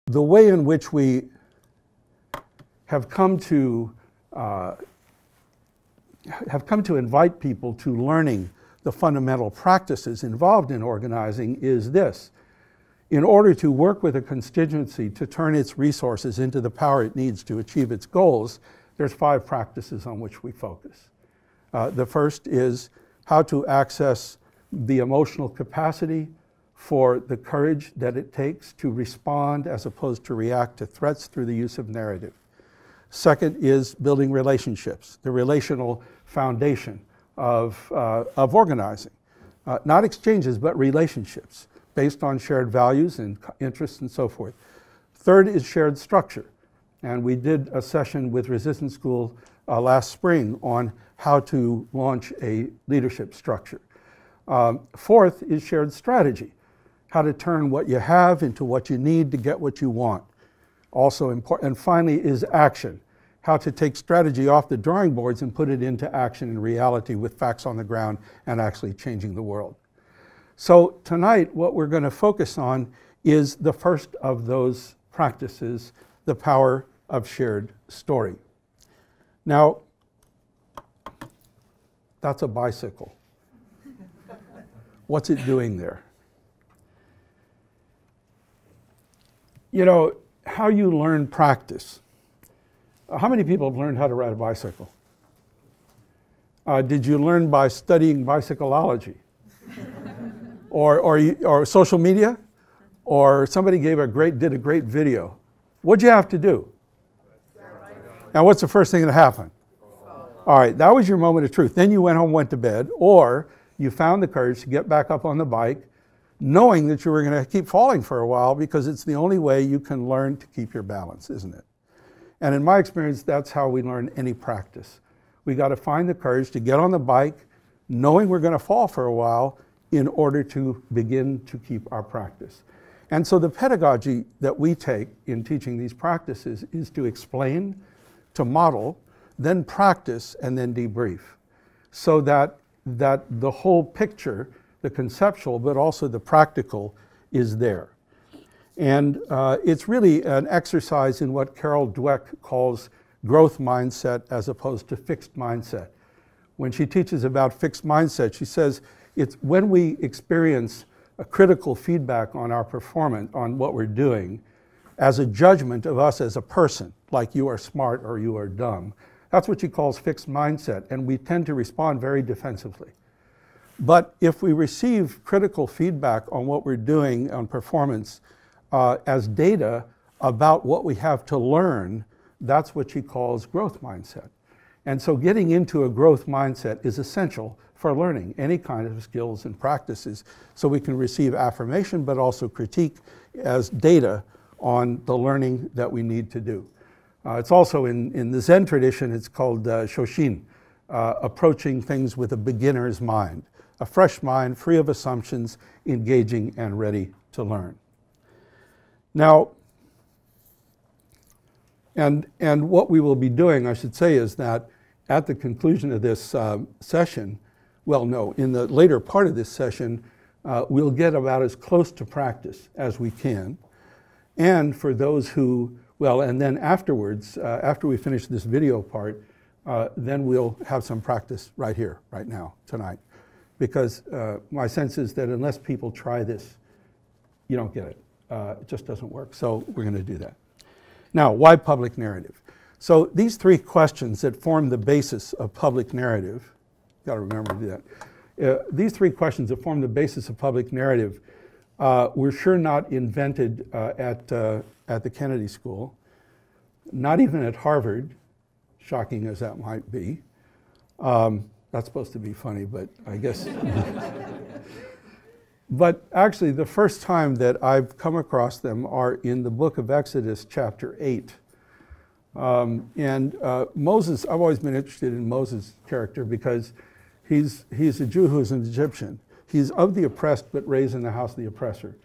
the way in which we have come to invite people to learning the fundamental practices involved in organizing is this. In order to work with a constituency to turn its resources into the power it needs to achieve its goals, there's 5 practices on which we focus. The first is how to access the emotional capacity for the courage that it takes to respond as opposed to react to threats through the use of narrative. Second is building relationships, the relational foundation of organizing. Not exchanges, but relationships based on shared values and interests and so forth. Third is shared structure. And we did a session with Resistance School last spring on how to launch a leadership structure. Fourth is shared strategy, how to turn what you have into what you need to get what you want. Also important. And finally is action, how to take strategy off the drawing boards and put it into action in reality with facts on the ground and actually changing the world. So tonight what we're going to focus on is the first of those practices, the power of shared story. Now, that's a bicycle. What's it doing there? You know, how you learn practice. How many people have learned how to ride a bicycle? Did you learn by studying bicycleology? or social media? Or somebody did a great video? What'd you have to do? Now what's the first thing that happened? All right, that was your moment of truth. Then you went home, went to bed, or you found the courage to get back up on the bike, knowing that you were going to keep falling for a while because it's the only way you can learn to keep your balance, isn't it? And in my experience, that's how we learn any practice. We got to find the courage to get on the bike, knowing we're going to fall for a while in order to begin to keep our practice. And so the pedagogy that we take in teaching these practices is to explain, to model, then practice, and then debrief. So that the whole picture, the conceptual, but also the practical, is there. And it's really an exercise in what Carol Dweck calls growth mindset as opposed to fixed mindset. When she teaches about fixed mindset, she says it's when we experience a critical feedback on our performance, on what we're doing, as a judgment of us as a person, like you are smart or you are dumb. That's what she calls fixed mindset, and we tend to respond very defensively. But if we receive critical feedback on what we're doing on performance as data about what we have to learn, that's what she calls growth mindset. And so getting into a growth mindset is essential for learning any kind of skills and practices so we can receive affirmation but also critique as data on the learning that we need to do. It's also in the Zen tradition, it's called Shoshin, approaching things with a beginner's mind, a fresh mind, free of assumptions, engaging and ready to learn. Now, and what we will be doing, I should say, is that at the conclusion of this session, well, no, in the later part of this session, we'll get about as close to practice as we can. And for those who, well, and then afterwards, after we finish this video part, then we'll have some practice right here, right now, tonight. Because my sense is that unless people try this, you don't get it. It just doesn't work. So we're going to do that. Now, why public narrative? So these 3 questions that form the basis of public narrative, got to remember to do that. These 3 questions that form the basis of public narrative were sure not invented at the Kennedy School, not even at Harvard, shocking as that might be. That's supposed to be funny, but I guess. But actually, the first time that I've come across them are in the book of Exodus, chapter 8. Moses, I've always been interested in Moses' character because he's a Jew who's an Egyptian. He's of the oppressed, but raised in the house of the oppressor.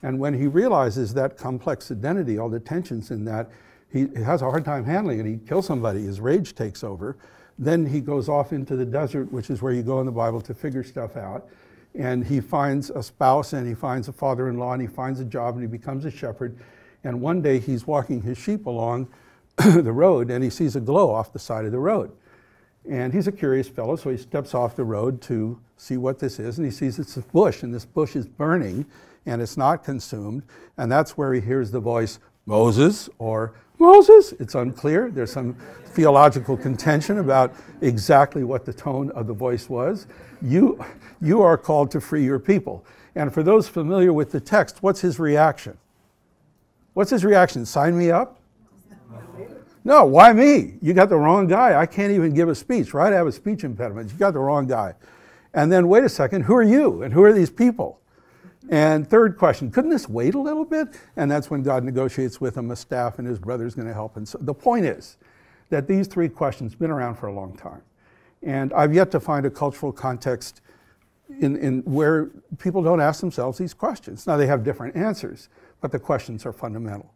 And when he realizes that complex identity, all the tensions in that, he has a hard time handling it. He kills somebody, his rage takes over. Then he goes off into the desert, which is where you go in the Bible to figure stuff out. And he finds a spouse, and he finds a father-in-law, and he finds a job, and he becomes a shepherd. And one day he's walking his sheep along the road, and he sees a glow off the side of the road. And he's a curious fellow, so he steps off the road to see what this is, and he sees it's a bush, and this bush is burning, and it's not consumed. And that's where he hears the voice, Moses, or Moses. It's unclear. There's some theological contention about exactly what the tone of the voice was. You are called to free your people. And for those familiar with the text, what's his reaction? What's his reaction? Sign me up? No, why me? You got the wrong guy. I can't even give a speech, right? I have a speech impediment. You got the wrong guy. And then, wait a second, who are you? And who are these people? And third question, couldn't this wait a little bit? And that's when God negotiates with him a staff, and his brother's going to help. And so the point is that these three questions have been around for a long time. And I've yet to find a cultural context in where people don't ask themselves these questions. Now, they have different answers, but the questions are fundamental.